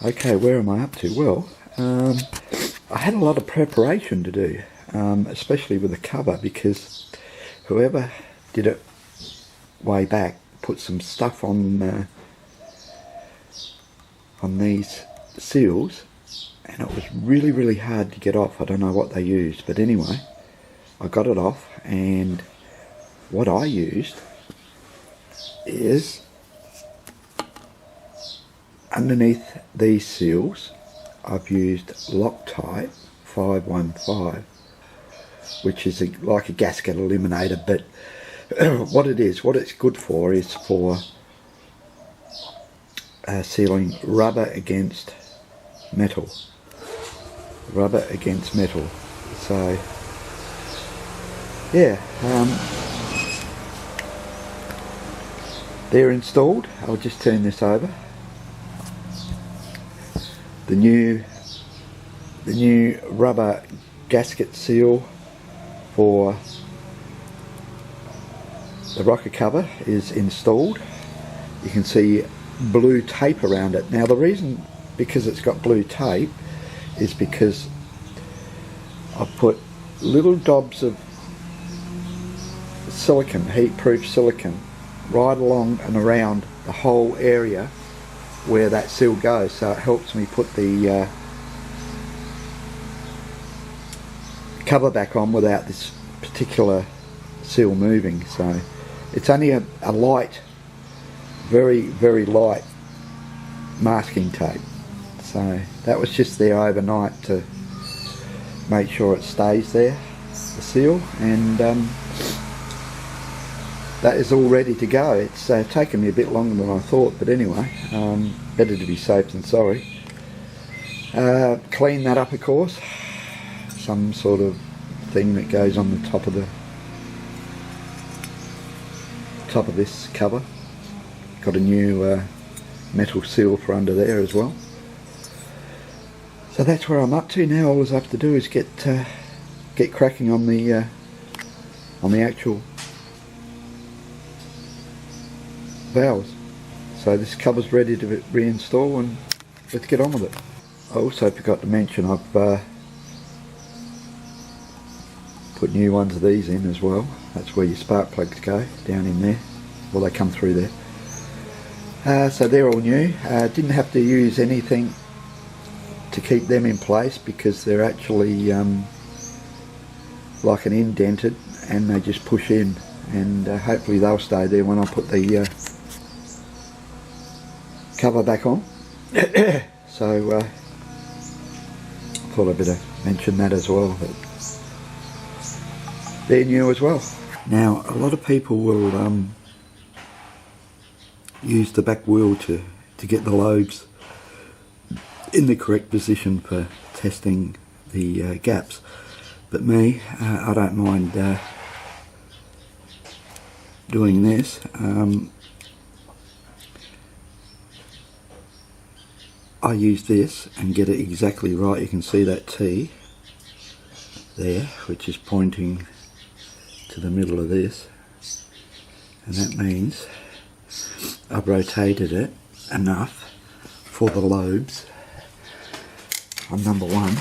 Okay, where am I up to? Well, I had a lot of preparation to do, especially with the cover, because whoever did it way back put some stuff on these seals, and it was really hard to get off. I don't know what they used, but anyway, I got it off, and what I used is underneath these seals I've used Loctite 515, which is like a gasket eliminator, but what it's good for is for sealing rubber against metal. So yeah, they're installed. I'll just turn this over. The new rubber gasket seal for the rocker cover is installed. You can see blue tape around it. Now the reason, because it's got blue tape, is because I've put little dobs of silicone, heat-proof silicone, right along and around the whole area where that seal goes, so it helps me put the cover back on without this particular seal moving. So it's only a light, very light masking tape. So that was just there overnight to make sure it stays there, the seal, and that is all ready to go. It's taken me a bit longer than I thought, but anyway, better to be safe than sorry. Clean that up, of course. Some sort of thing that goes on the top of this cover. Got a new metal seal for under there as well. So that's where I'm up to now. All I have to do is get cracking on the actual valves. So this cover's ready to reinstall, and let's get on with it. I also forgot to mention I've put new ones of these in as well. That's where your spark plugs go, down in there. Well, they come through there. So they're all new. Didn't have to use anything to keep them in place because they're actually like an indented, and they just push in, and hopefully they'll stay there when I put the cover back on. So I thought I'd better mention that as well, that they're new as well. Now a lot of people will use the back wheel to get the lobes in the correct position for testing the gaps, but me, I don't mind doing this. I use this and get it exactly right. You can see that T there, which is pointing to the middle of this, and that means I've rotated it enough for the lobes on number one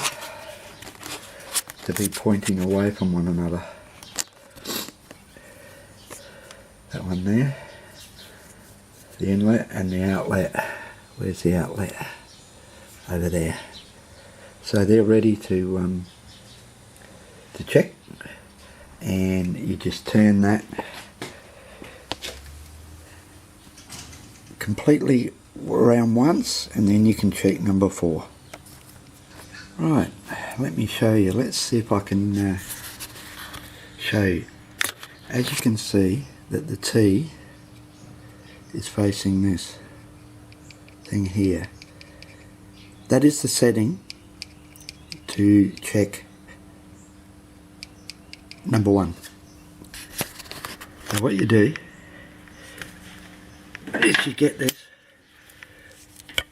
to be pointing away from one another. That one there, the inlet, and the outlet. Where's the outlet? Over there. So they're ready to check, and you just turn that completely around once, and then you can check number 4. Right, let me show you. Let's see if I can show you. As you can see, that the T is facing this thing here. That is the setting to check number 1. So what you do is you get this.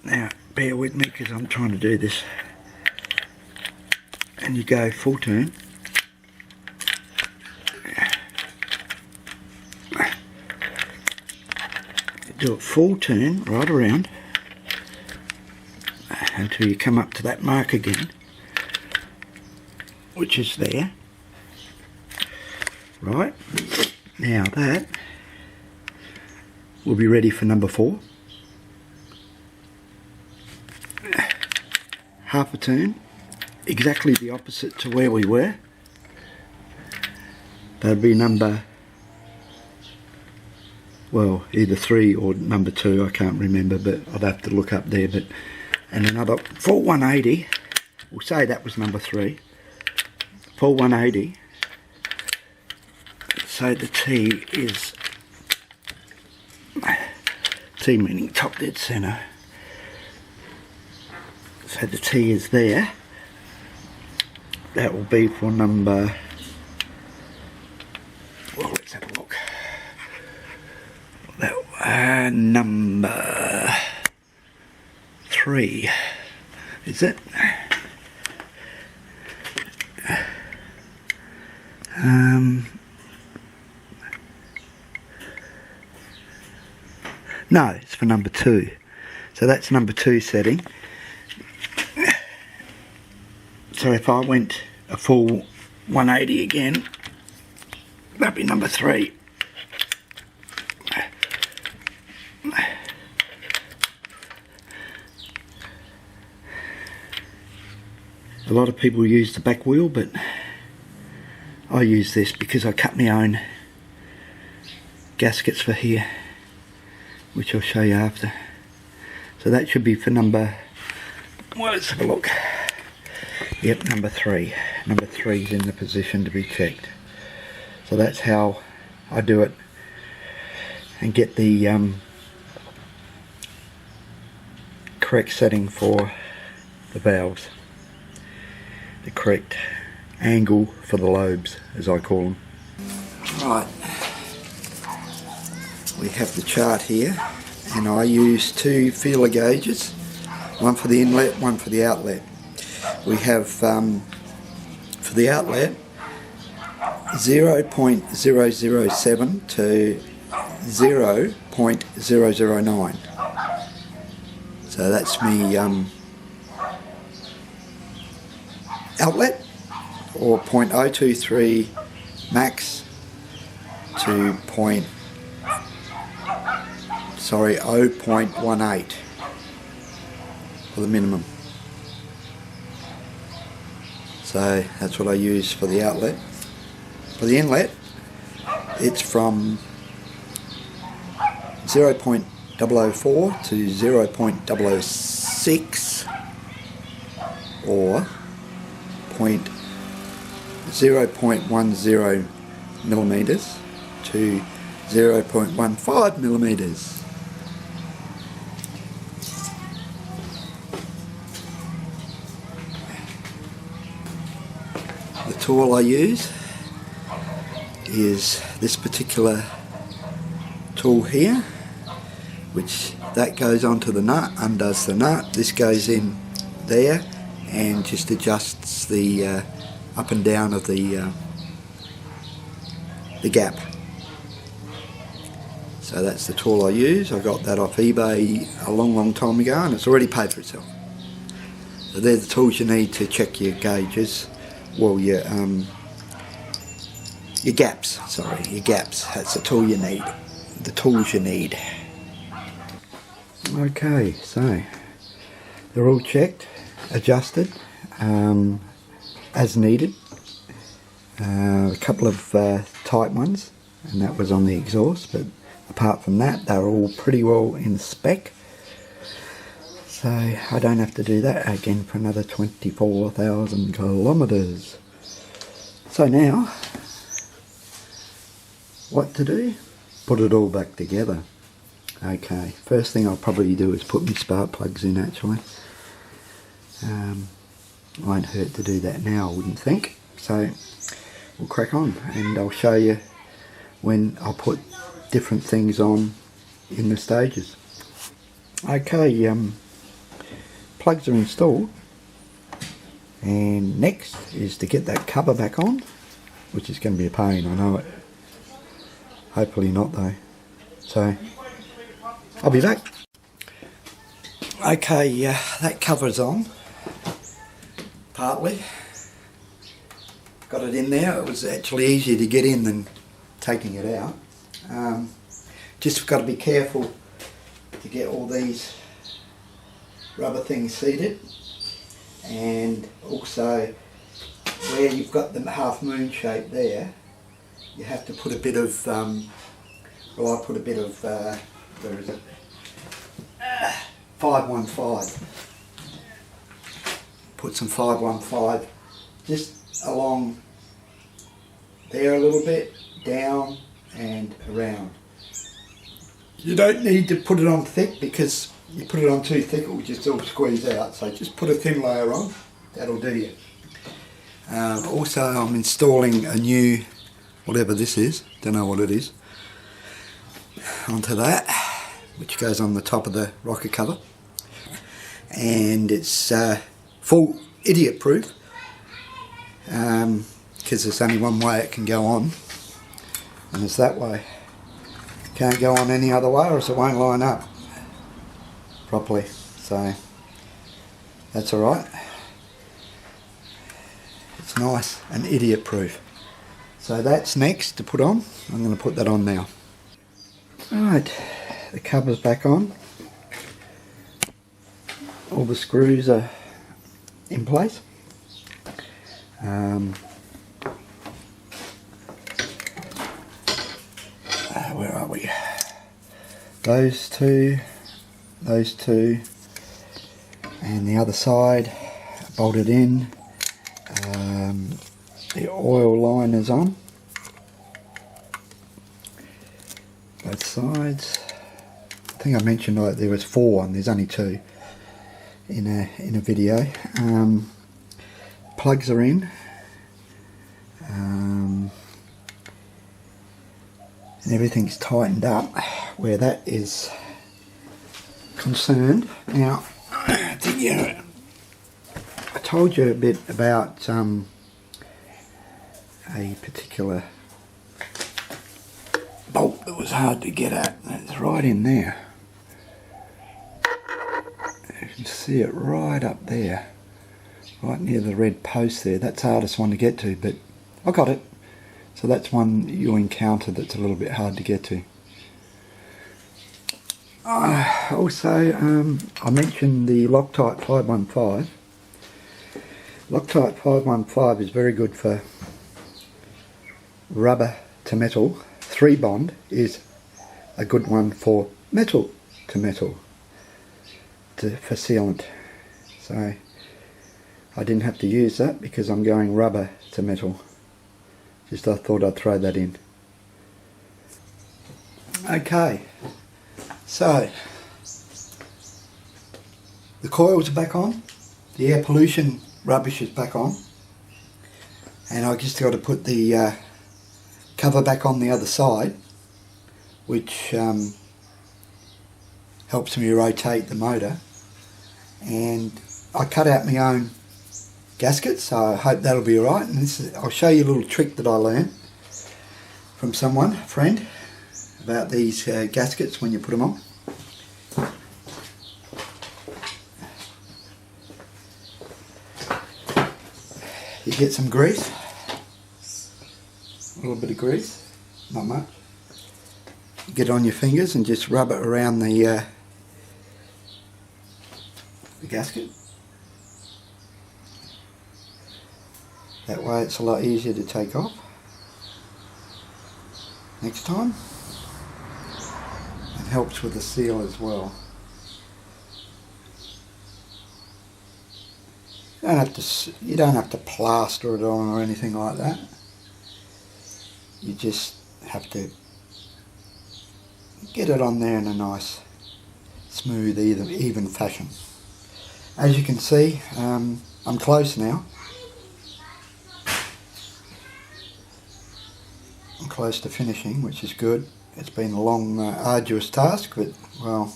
Now bear with me because I'm trying to do this. And you go full turn. You do it full turn right around. until you come up to that mark again, which is there. Right, now that will be ready for number 4. Half a turn, exactly the opposite to where we were. That'd be number, well, either 3 or number 2, I can't remember, but I'd have to look up there. But and another full 180, we'll say that was number 3, full 180. So the T is, T meaning top dead centre. So the T is there. That will be for number, well, let's have a look. That, number 3, is it? No, it's for number 2. So that's number 2 setting. So if I went a full 180 again, that'd be number 3. A lot of people use the back wheel, but I use this because I cut my own gaskets for here, which I'll show you after. So that should be for number, well, let's have a look. Yep, number 3. Number 3 is in the position to be checked. So that's how I do it and get the correct setting for the valves. The correct angle for the lobes, as I call them. Right, we have the chart here, and I use 2 feeler gauges, one for the inlet, one for the outlet. We have for the outlet 0.007 to 0.009. So that's me outlet, or 0.023 max to 0.18 for the minimum. So that's what I use for the outlet. For the inlet, it's from 0.004 to 0.006 or 0.10 millimeters to 0.15 millimeters. The tool I use is this particular tool here, which that goes onto the nut, undoes the nut. This goes in there and just adjusts the up and down of the gap. So that's the tool I use. I got that off eBay a long time ago, and it's already paid for itself. So they're the tools you need to check your gauges. Well, your gaps. Sorry, your gaps. That's the tool you need. The tools you need. Okay, so they're all checked, adjusted as needed. A couple of tight ones, and that was on the exhaust, but apart from that they're all pretty well in spec, so I don't have to do that again for another 24,000 kilometers. So now what to do? Put it all back together. Okay, first thing I'll probably do is put my spark plugs in actually. Won't hurt to do that now, I wouldn't think. So we'll crack on, and I'll show you when I'll put different things on in the stages. Okay, plugs are installed, and next is to get that cover back on, which is going to be a pain, I know it. Hopefully not though. So I'll be back. Okay, that cover's on, partly. Got it in there. It was actually easier to get in than taking it out. Just got to be careful to get all these rubber things seated, and also where you've got the half moon shape there, you have to put a bit of, well, I put a bit of, where is it? 515. Put some 515 just along there a little bit, down and around. You don't need to put it on thick, because you put it on too thick it will just all squeeze out, so just put a thin layer on, that'll do you. Also I'm installing a new, whatever this is, don't know what it is, onto that, which goes on the top of the rocker cover, and it's full idiot proof, because there's only one way it can go on, and it's that way. Can't go on any other way or else it won't line up properly, so that's alright. It's nice and idiot proof. So that's next to put on. I'm going to put that on now. Alright, the cover's back on. All the screws are in place. Where are we? Those two, and the other side bolted in. The oil line is on both sides. I think I mentioned that there was 4 and there's only 2 in a video. Plugs are in, and everything's tightened up where that is concerned. Now, I think I told you a bit about a particular bolt that was hard to get at. It's right in there. You can see it right up there, right near the red post there. That's the hardest one to get to, but I got it. So that's one you'll encounter that's a little bit hard to get to. Also, I mentioned the Loctite 515. Loctite 515 is very good for rubber to metal. 3-bond is a good one for metal to metal, for sealant. So I didn't have to use that because I'm going rubber to metal. Just I thought I'd throw that in. Okay, so the coils are back on, the air pollution rubbish is back on, and I just got to put the cover back on the other side, which helps me rotate the motor. And I cut out my own gasket, so I hope that'll be alright. And I'll show you a little trick that I learned from someone, a friend, about these gaskets when you put them on. You get some grease, a little bit of grease, not much. You get it on your fingers and just rub it around the gasket. That way it's a lot easier to take off next time. It helps with the seal as well. You don't have to plaster it on or anything like that. You just have to get it on there in a nice, smooth, even fashion. As you can see, I'm close now. I'm close to finishing, which is good. It's been a long, arduous task, but, well,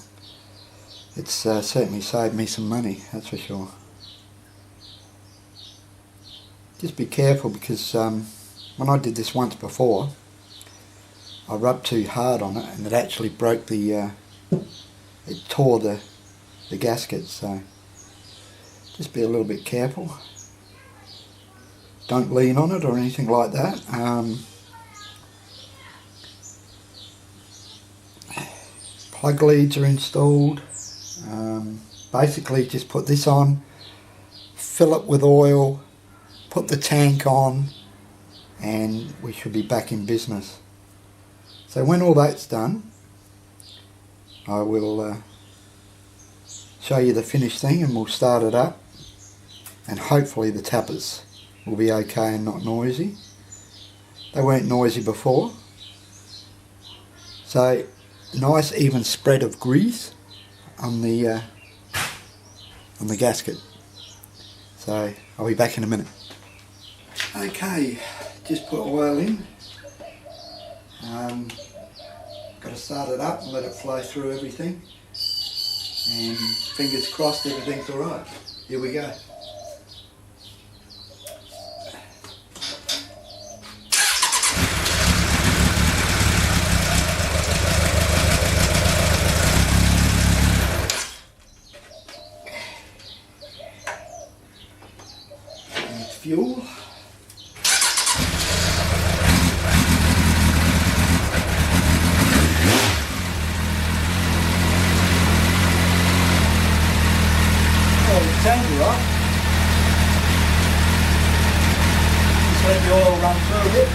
it's certainly saved me some money, that's for sure. Just be careful, because when I did this once before, I rubbed too hard on it and it actually broke the, it tore the the gasket, so just be a little bit careful. Don't lean on it or anything like that. Plug leads are installed. Basically just put this on, fill it with oil, put the tank on, and we should be back in business. So when all that's done, I will show you the finished thing and we'll start it up, and hopefully the tappers will be okay and not noisy. They weren't noisy before. So nice even spread of grease on the gasket. So I'll be back in a minute. Okay, just put oil in. Got to start it up and let it flow through everything. And fingers crossed everything's alright. Here we go. Fuel. Oh, the tank right. Just let the oil run through it.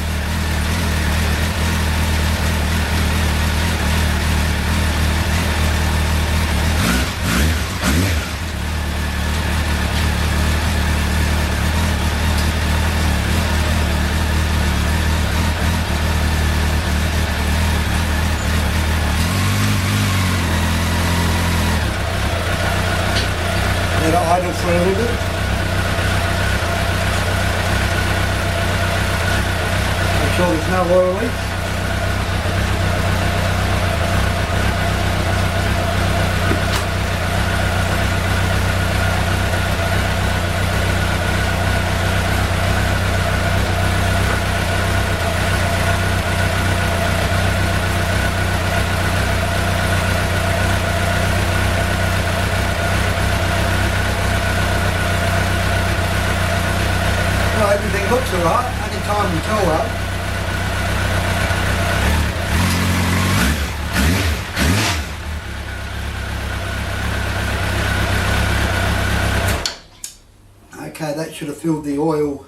Let it idle for a little bit. Make sure there's no oil leaks. Well, everything looks alright, only time will tell though. Okay, that should have filled the oil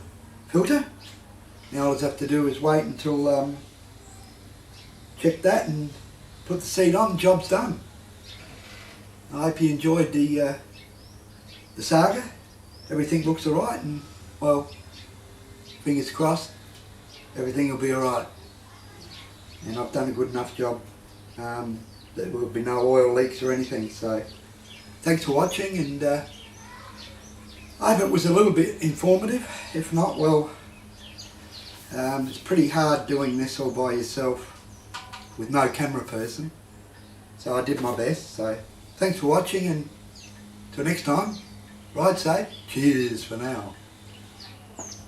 filter. Now all I have to do is wait until check that and put the seat on, job's done. I hope you enjoyed the saga. Everything looks alright, and well, fingers crossed, everything will be alright. And I've done a good enough job. There will be no oil leaks or anything. So thanks for watching, and I hope it was a little bit informative. If not, well, it's pretty hard doing this all by yourself with no camera person. So I did my best. So thanks for watching, and till next time, ride safe. Cheers for now.